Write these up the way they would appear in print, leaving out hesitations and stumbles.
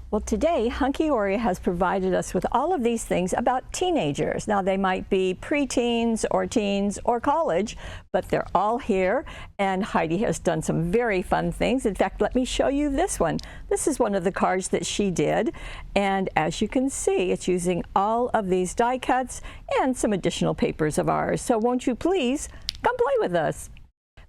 Well, today, Hunkydory has provided us with all of these things about teenagers. Now, they might be preteens or teens or college, but they're all here, and Heidi has done some very fun things. In fact, let me show you this one. This is one of the cards that she did, and as you can see, it's using all of these die cuts and some additional papers of ours. So won't you please come play with us?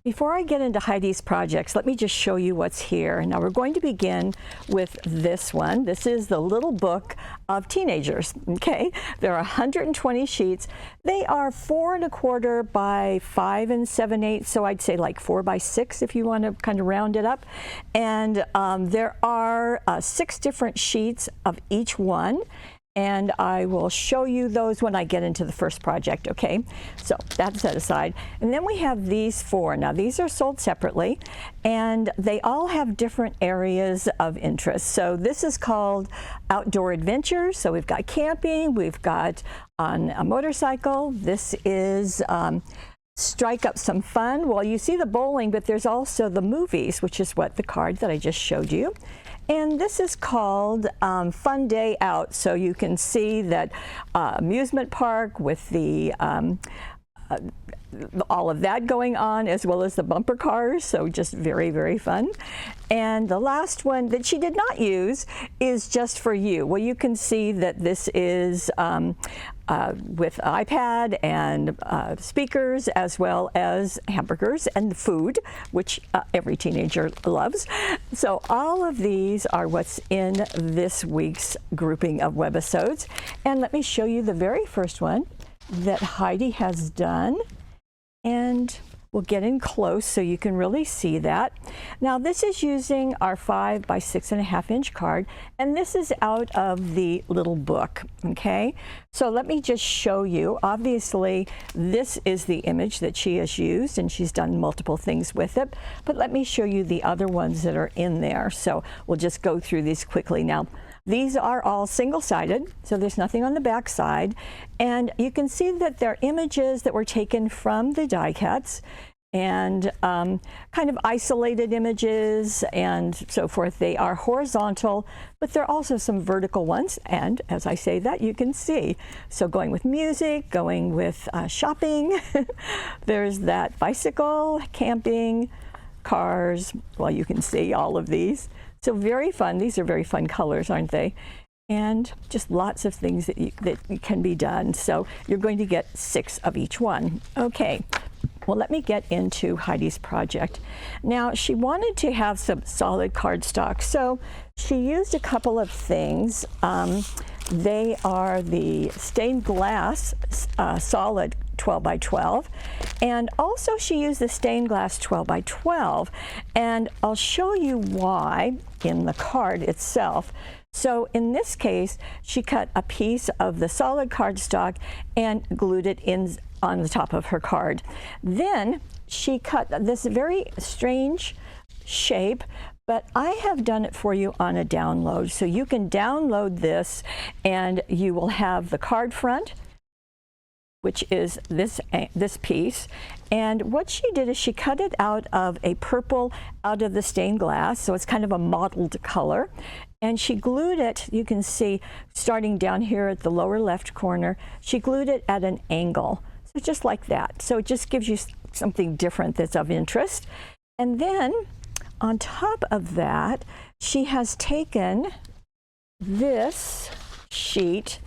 Before I get into Heidi's projects, let me just show you what's here. Now we're going to begin with this one. This is the little book of teenagers, okay? There are 120 sheets. They are 4 1/4 by 5 7/8, so I'd say like 4 by 6 if you want to kind of round it up. And there are 6 different sheets of each one. And I will show you those when I get into the first project, okay? So that's set aside. And then we have these 4. Now these are sold separately, and they all have different areas of interest. So this is called Outdoor Adventures. So we've got camping, we've got on a motorcycle. This is Strike Up Some Fun. Well, you see the bowling, but there's also the movies, which is what the card that I just showed you. And this is called Fun Day Out. So you can see that amusement park with the all of that going on, as well as the bumper cars. So just very, very fun. And the last one that she did not use is Just For You. Well, you can see that this is with iPad and speakers, as well as hamburgers and food, which every teenager loves. So all of these are what's in this week's grouping of webisodes. And let me show you the very first one that Heidi has done. And we'll get in close so you can really see that. Now this is using our 5 by 6.5 inch card, and this is out of the little book, okay? So let me just show you. Obviously, this is the image that she has used, and she's done multiple things with it, but let me show you the other ones that are in there. So we'll just go through these quickly. Now, these are all single-sided, so there's nothing on the back side. And you can see that they're images that were taken from the die cuts and kind of isolated images and so forth. They are horizontal, but there are also some vertical ones. And as I say that, you can see. So going with music, going with shopping, there's that bicycle, camping, cars. Well, you can see all of these. So very fun. These are very fun colors, aren't they? And just lots of things that can be done. So you're going to get 6 of each one. Okay. Well, let me get into Heidi's project. Now, she wanted to have some solid cardstock, so she used a couple of things. They are the stained glass solid 12 by 12, and also she used the stained glass 12 by 12, and I'll show you why in the card itself. So in this case, she cut a piece of the solid cardstock and glued it in on the top of her card. Then she cut this very strange shape, but I have done it for you on a download. So you can download this, and you will have the card front, which is this piece. And what she did is she cut it out of a purple out of the stained glass, so it's kind of a mottled color. And she glued it, you can see, starting down here at the lower left corner, she glued it at an angle. So just like that. So it just gives you something different that's of interest. And then on top of that, she has taken this sheet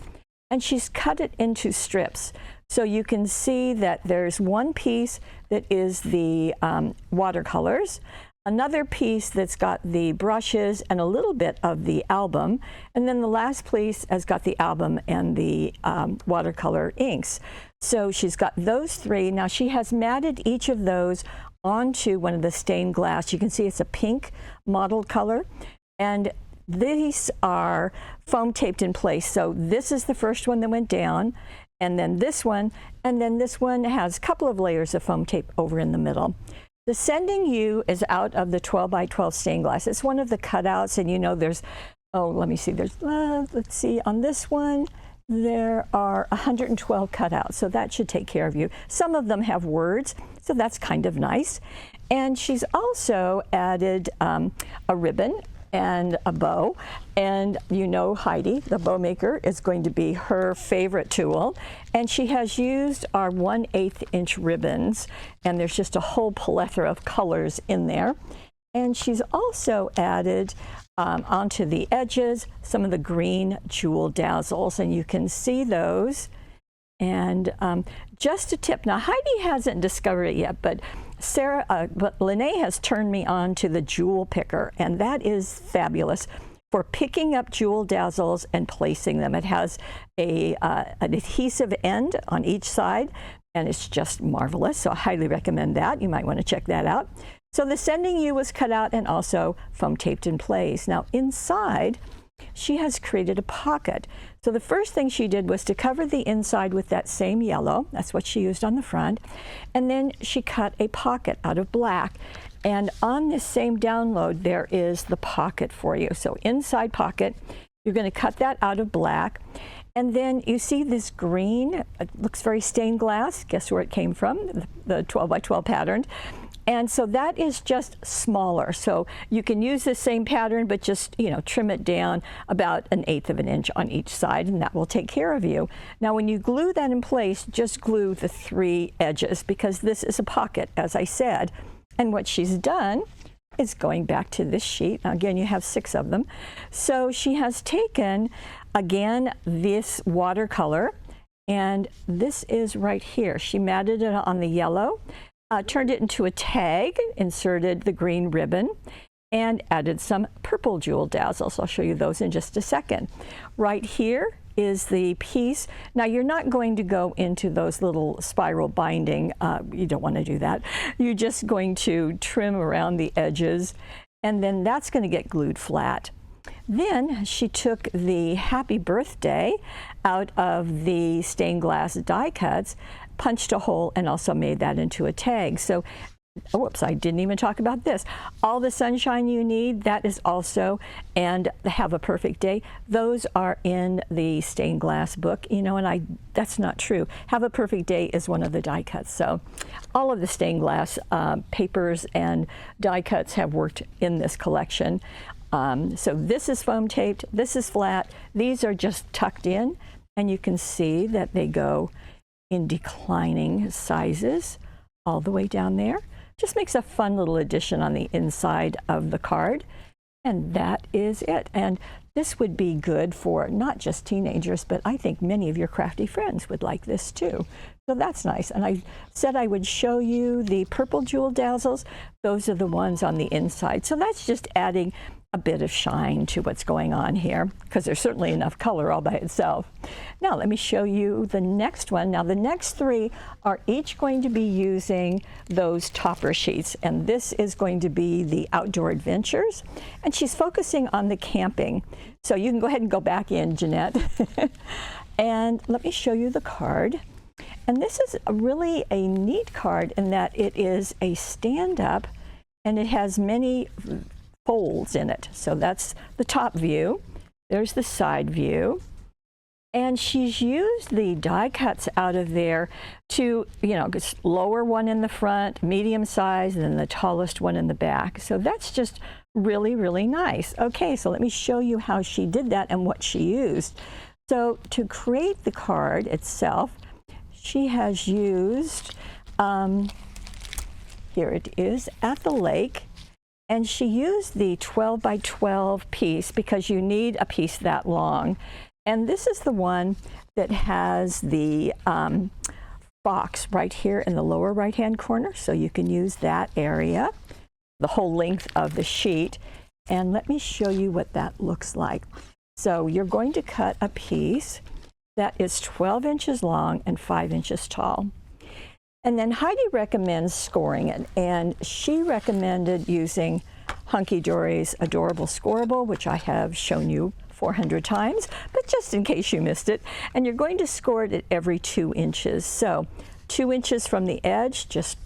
and she's cut it into strips. So you can see that there's one piece that is the watercolors, another piece that's got the brushes and a little bit of the album, and then the last piece has got the album and the watercolor inks. So she's got those 3. Now she has matted each of those onto one of the stained glass. You can see it's a pink mottled color, and these are foam taped in place. So this is the first one that went down, and then this one, and then this one has a couple of layers of foam tape over in the middle. The Sending You is out of the 12 by 12 stained glass. It's one of the cutouts, and you know there's, oh, let me see, there's, let's see, on this one, there are 112 cutouts, so that should take care of you. Some of them have words, so that's kind of nice. And she's also added a ribbon and a bow. And you know Heidi, the bow maker, is going to be her favorite tool. And she has used our 1/8 inch ribbons, and there's just a whole plethora of colors in there. And she's also added onto the edges some of the green jewel dazzles, and you can see those. And just a tip, now Heidi hasn't discovered it yet, but Lene has turned me on to the jewel picker, and that is fabulous for picking up jewel dazzles and placing them. It has an adhesive end on each side, and it's just marvelous, so I highly recommend that. You might want to check that out. So the sending you was cut out and also foam taped in place. Now inside, she has created a pocket. So the first thing she did was to cover the inside with that same yellow. That's what she used on the front. And then she cut a pocket out of black. And on this same download, there is the pocket for you. So inside pocket, you're going to cut that out of black. And then you see this green, it looks very stained glass. Guess where it came from? The 12 by 12 pattern. And so that is just smaller. So you can use the same pattern, but just, trim it down about 1/8 of an inch on each side, and that will take care of you. Now, when you glue that in place, just glue the 3 edges, because this is a pocket, as I said. And what she's done is going back to this sheet. Now, again, you have 6 of them. So she has taken, again, this watercolor, and this is right here. She matted it on the yellow. Turned it into a tag, inserted the green ribbon, and added some purple jewel dazzles. I'll show you those in just a second. Right here is the piece. Now you're not going to go into those little spiral binding. You don't want to do that. You're just going to trim around the edges, and then that's going to get glued flat. Then she took the happy birthday out of the stained glass die cuts, punched a hole, and also made that into a tag. So, whoops, I didn't even talk about this. All the sunshine you need, that is also, and have a perfect day. Those are in the stained glass book, and that's not true. Have a perfect day is one of the die cuts. So all of the stained glass papers and die cuts have worked in this collection. So this is foam taped, this is flat. These are just tucked in, and you can see that they go in declining sizes all the way down there. Just makes a fun little addition on the inside of the card. And that is it. And this would be good for not just teenagers, but I think many of your crafty friends would like this too. So that's nice. And I said I would show you the purple jewel dazzles. Those are the ones on the inside. So that's just adding a bit of shine to what's going on here, because there's certainly enough color all by itself. Now let me show you the next one. Now the next 3 are each going to be using those topper sheets, and this is going to be the outdoor adventures, and she's focusing on the camping. So you can go ahead and go back in, Jeanette. And let me show you the card. And this is really a neat card in that it is a stand-up, and it has many folds in it. So that's the top view. There's the side view. And she's used the die cuts out of there to, just lower one in the front, medium size, and then the tallest one in the back. So that's just really, really nice. Okay, so let me show you how she did that and what she used. So to create the card itself, she has used, here it is, at the lake. And she used the 12 by 12 piece because you need a piece that long. And this is the one that has the box right here in the lower right-hand corner. So you can use that area, the whole length of the sheet. And let me show you what that looks like. So you're going to cut a piece that is 12 inches long and 5 inches tall. And then Heidi recommends scoring it, and she recommended using Hunkydory's Adorable Scoreable, which I have shown you 400 times, but just in case you missed it. And you're going to score it at every 2 inches. So 2 inches from the edge, just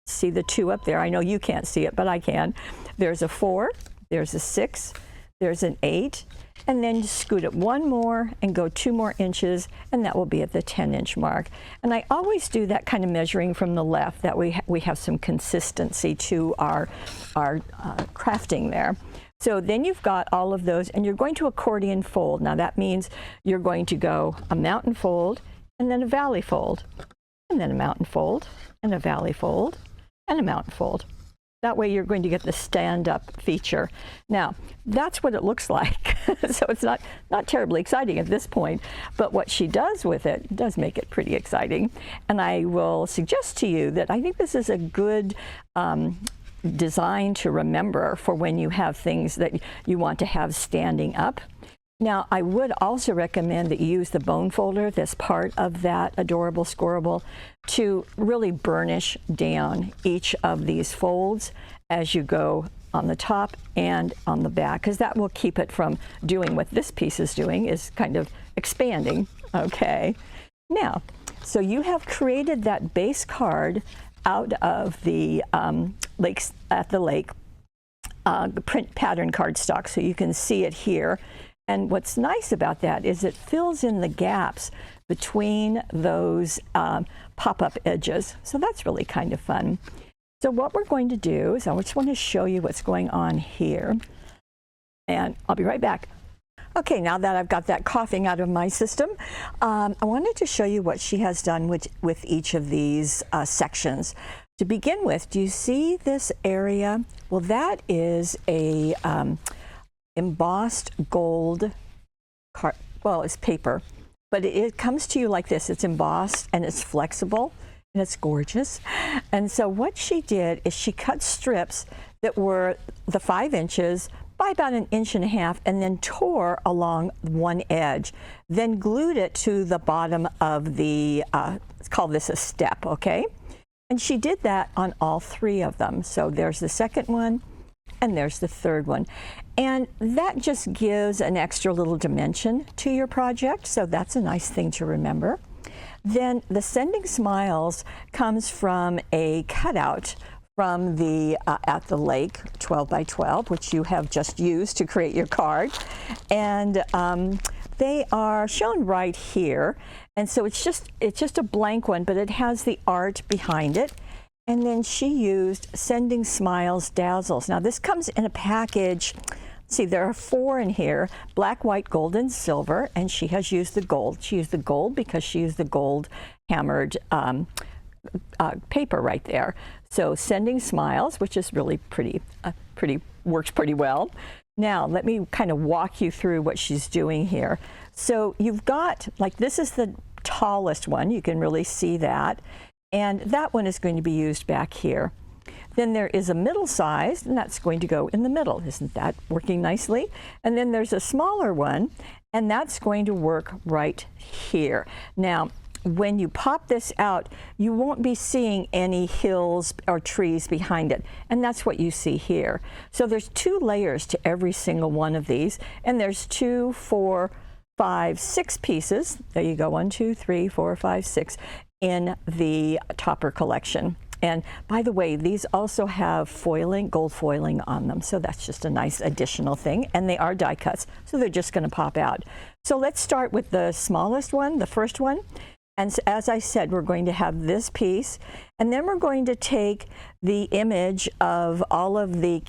see the 2 up there. I know you can't see it, but I can. There's a 4, there's a 6, there's an 8, and then scoot it 1 more and go 2 more inches, and that will be at the 10-inch mark. And I always do that kind of measuring from the left, that we have some consistency to our crafting there. So then you've got all of those, and you're going to accordion fold. Now that means you're going to go a mountain fold, and then a valley fold, and then a mountain fold, and a valley fold, and a mountain fold. That way you're going to get the stand-up feature. Now, that's what it looks like. So it's not terribly exciting at this point, but what she does with it does make it pretty exciting. And I will suggest to you that I think this is a good design to remember for when you have things that you want to have standing up. Now, I would also recommend that you use the bone folder, this part of that adorable scorable, to really burnish down each of these folds as you go on the top and on the back, because that will keep it from doing what this piece is doing, is kind of expanding. Okay. Now, so you have created that base card out of the Lakes at the Lake, the print pattern cardstock, so you can see it here. And what's nice about that is it fills in the gaps between those pop-up edges. So that's really kind of fun. So what we're going to do is I just want to show you what's going on here. And I'll be right back. Okay, now that I've got that coughing out of my system, I wanted to show you what she has done with each of these sections. To begin with, do you see this area? Well, that is a embossed gold card. Well, it's paper, but it comes to you like this. It's embossed and it's flexible and it's gorgeous. And so what she did is she cut strips that were the 5 inches by about 1.5 inches and then tore along one edge, then glued it to the bottom of the, let's call this a step, okay? And she did that on all 3 of them. So there's the second one, and there's the third one. And that just gives an extra little dimension to your project, so that's a nice thing to remember. Then the Sending Smiles comes from a cutout from the At the Lake 12 by 12, which you have just used to create your card. And they are shown right here. And so it's just a blank one, but it has the art behind it. And then she used Sending Smiles Dazzles. Now this comes in a package. See, there are 4 in here, black, white, gold, and silver, and she has used the gold. She used the gold because she used the gold hammered paper right there. So Sending Smiles, which is really pretty, works pretty well. Now, let me kind of walk you through what she's doing here. So you've got, like, this is the tallest one. You can really see that. And that one is going to be used back here. Then there is a middle size, and that's going to go in the middle. Isn't that working nicely? And then there's a smaller one, and that's going to work right here. Now, when you pop this out, you won't be seeing any hills or trees behind it, and that's what you see here. So there's 2 layers to every single one of these, and there's 2, 4, 5, 6 pieces. There you go, 1, 2, 3, 4, 5, 6 in the topper collection. And by the way, these also have foiling, gold foiling on them. So that's just a nice additional thing. And they are die cuts, so they're just going to pop out. So let's start with the smallest one, the first one. And as I said, we're going to have this piece. And then we're going to take the image of all of the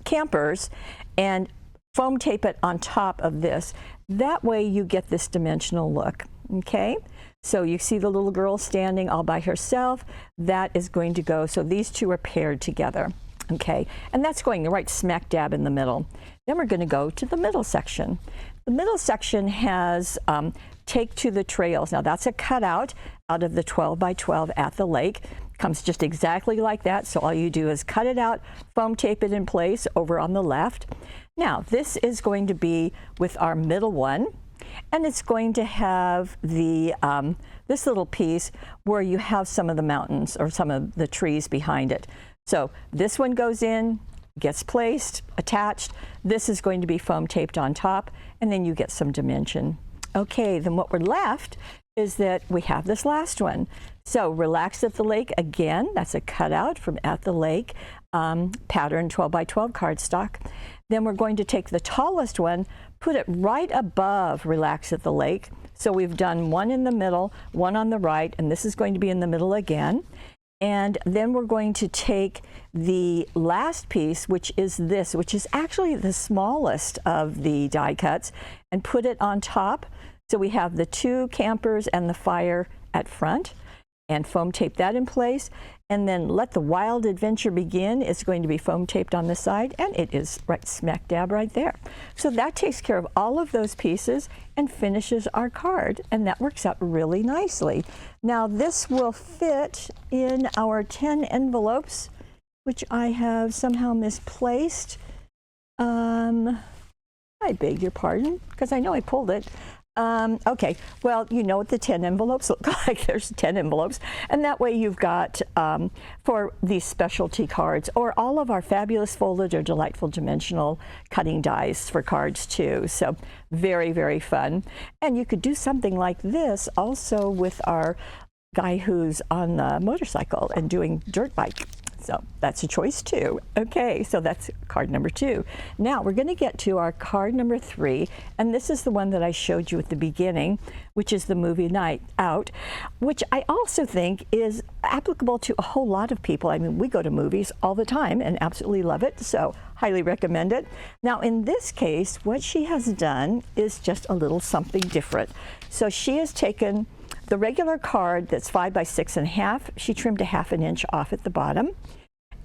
campers and foam tape it on top of this. That way you get this dimensional look, okay? So you see the little girl standing all by herself. That is going to go, so these 2 are paired together, okay? And that's going right smack dab in the middle. Then we're going to go to the middle section. The middle section has Take to the Trails. Now that's a cutout out of the 12 by 12 At the Lake. Comes just exactly like that, so all you do is cut it out, foam tape it in place over on the left. Now this is going to be with our middle one. And it's going to have the this little piece where you have some of the mountains or some of the trees behind it. So this one goes in, gets placed, attached. This is going to be foam taped on top, and then you get some dimension. Okay, then what we're left is that we have this last one. So Relax at the Lake, again, that's a cutout from At the Lake, pattern 12 by 12 cardstock. Then we're going to take the tallest one, put it right above Relax at the Lake. So we've done one in the middle, one on the right, and this is going to be in the middle again. And then we're going to take the last piece, which is this, which is actually the smallest of the die cuts, and put it on top. So we have the two campers and the fire at front, and foam tape that in place. And then Let the Wild Adventure Begin is going to be foam taped on the side, and it is right smack dab right there. So that takes care of all of those pieces and finishes our card, and that works out really nicely. Now this will fit in our 10 envelopes, which I have somehow misplaced. I beg your pardon, because I know I pulled it. Okay, well, you know what the 10 envelopes look like. There's 10 envelopes, and that way you've got for these specialty cards, or all of our fabulous folded or delightful dimensional cutting dies for cards too. So very, very fun. And you could do something like this also with our guy who's on the motorcycle and doing dirt bike. So that's a choice too. Okay, so that's card number 2. Now we're going to get to our card number 3, and this is the one that I showed you at the beginning, which is the movie night out, which I also think is applicable to a whole lot of people. I mean, we go to movies all the time and absolutely love it, so highly recommend it. Now in this case, what she has done is just a little something different. So she has taken the regular card that's 5 by 6.5, she trimmed a 1/2 inch off at the bottom,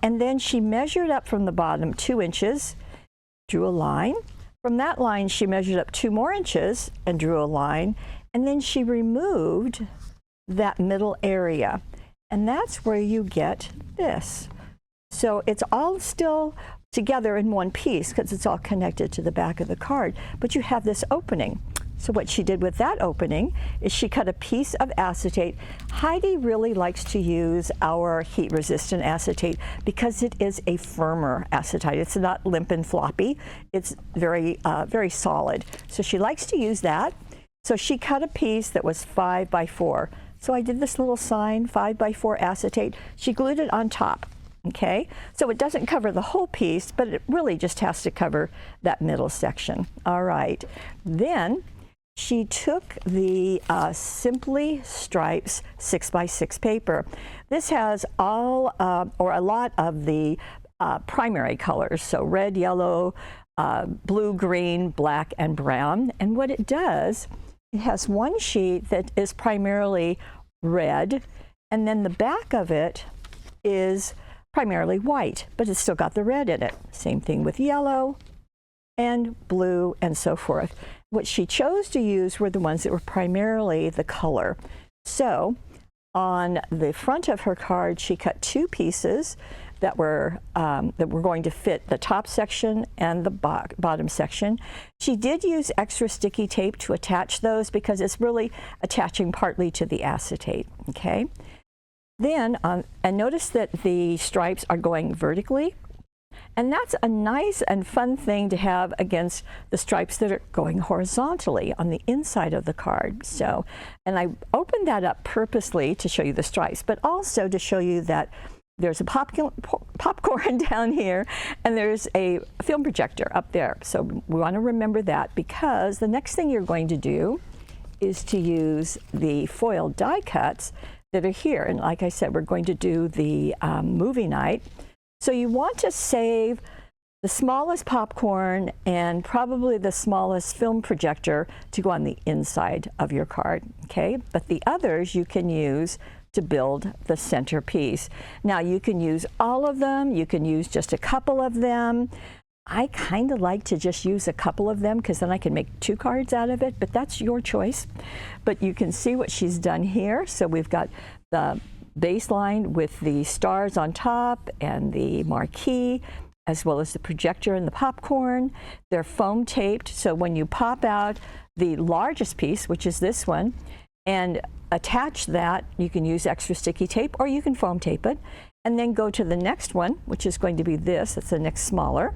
and then she measured up from the bottom 2 inches, drew a line. From that line, she measured up 2 more inches and drew a line, and then she removed that middle area, and that's where you get this. So it's all still together in one piece because it's all connected to the back of the card, but you have this opening. So what she did with that opening is she cut a piece of acetate. Heidi really likes to use our heat-resistant acetate because it is a firmer acetate. It's not limp and floppy. It's very, very solid. So she likes to use that. So she cut a piece that was 5 by 4. So I did this little sign, 5 by 4 acetate. She glued it on top. Okay, so it doesn't cover the whole piece, but it really just has to cover that middle section. All right, then she took the Simply Stripes 6 by 6 paper. This has all or a lot of the primary colors, so red, yellow, blue, green, black, and brown. And what it does, it has one sheet that is primarily red, and then the back of it is primarily white, but it's still got the red in it. Same thing with yellow and blue and so forth. What she chose to use were the ones that were primarily the color. So on the front of her card, she cut 2 pieces that were going to fit the top section and the bottom section. She did use extra sticky tape to attach those because it's really attaching partly to the acetate, okay? Then, and notice that the stripes are going vertically, and that's a nice and fun thing to have against the stripes that are going horizontally on the inside of the card. So, and I opened that up purposely to show you the stripes, but also to show you that there's a popcorn down here, and there's a film projector up there. So we want to remember that, because the next thing you're going to do is to use the foil die cuts that are here. And like I said, we're going to do the movie night. So you want to save the smallest popcorn and probably the smallest film projector to go on the inside of your card, okay? But the others you can use to build the centerpiece. Now you can use all of them, you can use just a couple of them. I kind of like to just use a couple of them because then I can make 2 cards out of it, but that's your choice. But you can see what she's done here. So we've got the baseline with the stars on top and the marquee, as well as the projector and the popcorn. They're foam taped, so when you pop out the largest piece, which is this one, and attach that, you can use extra sticky tape or you can foam tape it, and then go to the next one, which is going to be this, that's the next smaller,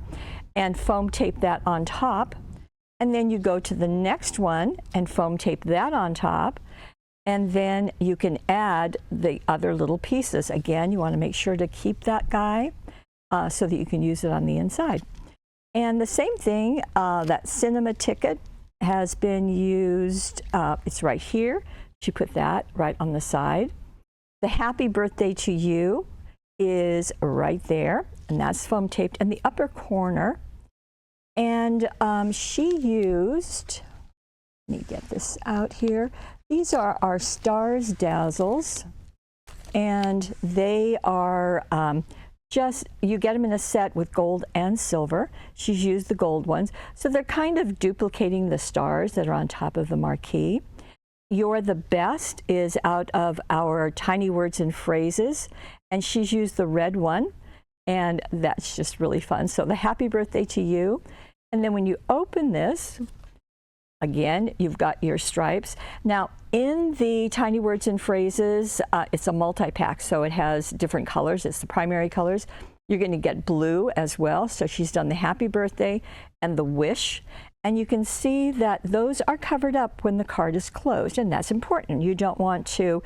and foam tape that on top. And then you go to the next one and foam tape that on top, and then you can add the other little pieces. Again, you want to make sure to keep that guy so that you can use it on the inside. And the same thing, that cinema ticket has been used, it's right here. She put that right on the side. The happy birthday to you is right there, and that's foam taped in the upper corner. And she used, let me get this out here. These are our Stars Dazzles, and they are just, you get them in a set with gold and silver. She's used the gold ones. So they're kind of duplicating the stars that are on top of the marquee. You're the Best is out of our Tiny Words and Phrases, and she's used the red one, and that's just really fun. So the happy birthday to you. And then when you open this, again, you've got your stripes. Now, in the Tiny Words and Phrases, it's a multi-pack, so it has different colors. It's the primary colors. You're going to get blue as well. So she's done the happy birthday and the wish. And you can see that those are covered up when the card is closed, and that's important. You don't want to,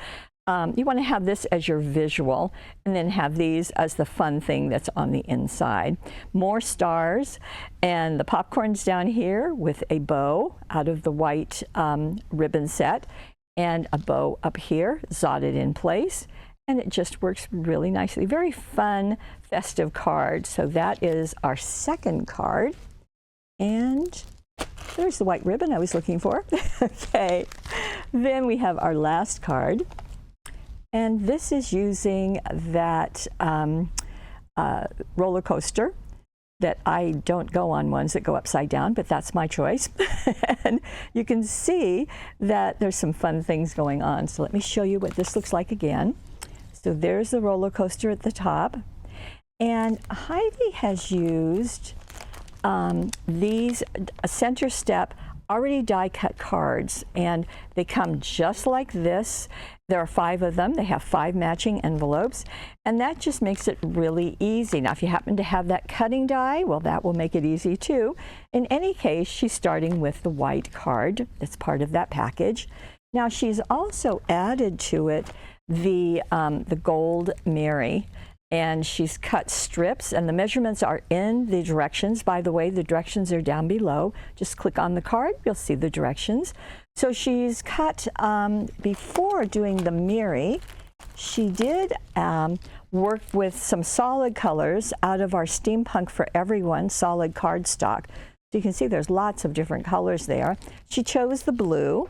you want to have this as your visual and then have these as the fun thing that's on the inside. More stars, and the popcorn's down here with a bow out of the white ribbon set, and a bow up here, zotted in place, and it just works really nicely. Very fun, festive card. So that is our second card. And there's the white ribbon I was looking for. Okay, then we have our last card, and this is using that roller coaster that I don't go on ones that go upside down, but that's my choice. And you can see that there's some fun things going on. So let me show you what this looks like again. So there's the roller coaster at the top, and Heidi has used these center step already die cut cards, and they come just like this. There are 5 of them. They have 5 matching envelopes, and that just makes it really easy. Now, if you happen to have that cutting die, well, that will make it easy too. In any case, she's starting with the white card that's part of that package. Now, she's also added to it the gold Mary, and she's cut strips, and the measurements are in the directions. By the way, the directions are down below. Just click on the card, you'll see the directions. So she's cut, before doing the Mary, she did work with some solid colors out of our Steampunk for Everyone solid cardstock. So you can see there's lots of different colors there. She chose the blue,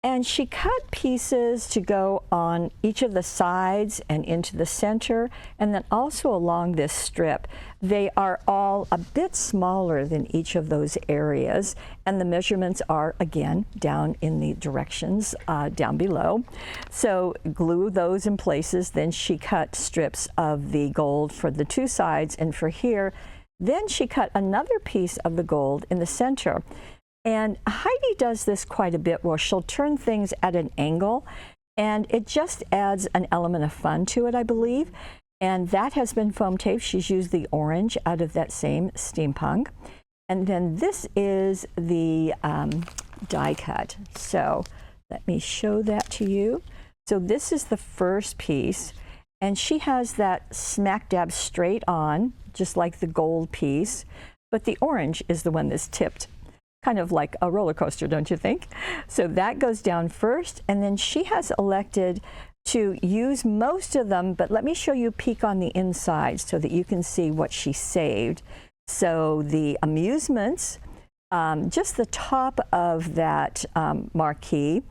and she cut pieces to go on each of the sides and into the center, and then also along this strip. They are all a bit smaller than each of those areas, and the measurements are, again, down in the directions down below. So glue those in places. Then she cut strips of the gold for the 2 sides and for here. Then she cut another piece of the gold in the center. And Heidi does this quite a bit, where she'll turn things at an angle, and it just adds an element of fun to it, I believe. And that has been foam taped. She's used the orange out of that same Steampunk. And then this is the die cut. So let me show that to you. So this is the first piece, and she has that smack dab straight on, just like the gold piece, but the orange is the one that's tipped. Kind of like a roller coaster, don't you think? So that goes down first, and then she has elected to use most of them, but let me show you a peek on the inside so that you can see what she saved. So the amusements, just the top of that marquee,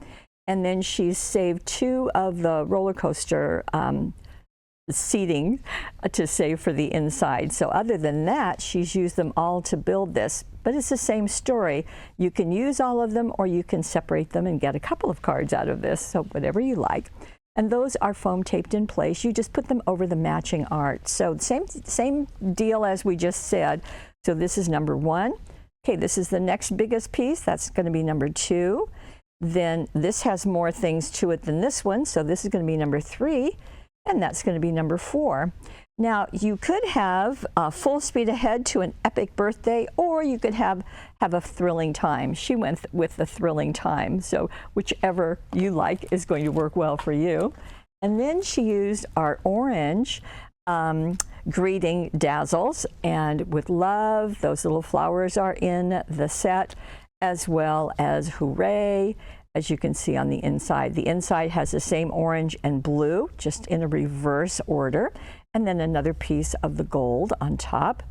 and then she's saved 2 of the roller coaster seating to save for the inside. So other than that, she's used them all to build this, but it's the same story. You can use all of them, or you can separate them and get a couple of cards out of this, so whatever you like. And those are foam taped in place. You just put them over the matching art. So same deal as we just said. So this is number 1. Okay, this is the next biggest piece. That's going to be number 2. Then this has more things to it than this one, so this is going to be number 3. And that's going to be number 4. Now, you could have full speed ahead to an epic birthday, or you could have a thrilling time. She went with the thrilling time, so whichever you like is going to work well for you. And then she used our orange greeting dazzles, and with love, those little flowers are in the set, as well as hooray, as you can see on the inside. The inside has the same orange and blue, just in a reverse order, and then another piece of the gold on top.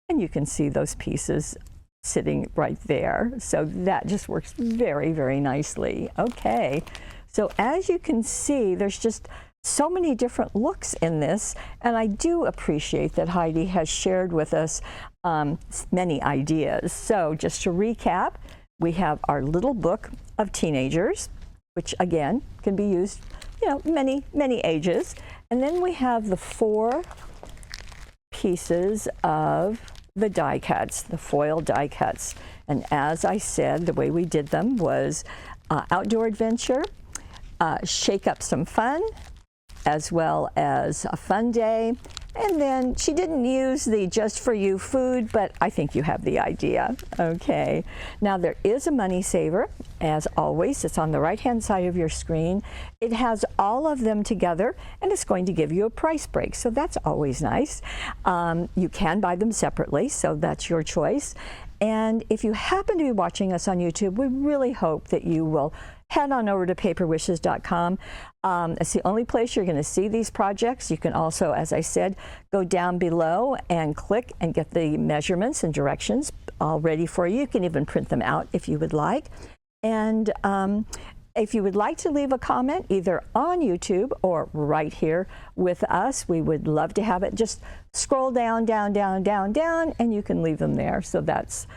And you can see those pieces sitting right there. So that just works very, very nicely. Okay, so as you can see, there's just so many different looks in this, and I do appreciate that Heidi has shared with us many ideas. So just to recap, we have our little book of teenagers, which again can be used, you know, many ages. And then we have the 4 pieces of the die cuts, the foil die cuts. And as I said, the way we did them was outdoor adventure, shake up some fun, as well as a fun day. And then she didn't use the just for you food, but I think you have the idea. Okay, now there is a money saver, as always. It's on the right hand side of your screen. It has all of them together, and it's going to give you a price break, so that's always nice. You can buy them separately, so that's your choice. And if you happen to be watching us on YouTube, we really hope that you will head on over to paperwishes.com. It's the only place you're going to see these projects. You can also, as I said, go down below and click and get the measurements and directions all ready for you. You can even print them out if you would like. And if you would like to leave a comment either on YouTube or right here with us, we would love to have it. Just scroll down, and you can leave them there. So that's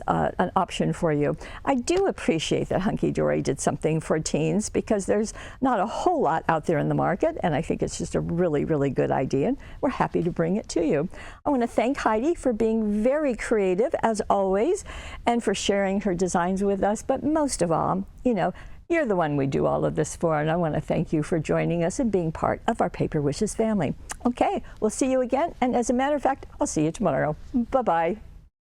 an option for you. I do appreciate that Hunkydory did something for teens, because there's not a whole lot out there in the market, and I think it's just a really, really good idea, and we're happy to bring it to you. I want to thank Heidi for being very creative, as always, and for sharing her designs with us, but most of all, you know, you're the one we do all of this for, and I want to thank you for joining us and being part of our Paper Wishes family. Okay, we'll see you again, and as a matter of fact, I'll see you tomorrow. Bye-bye.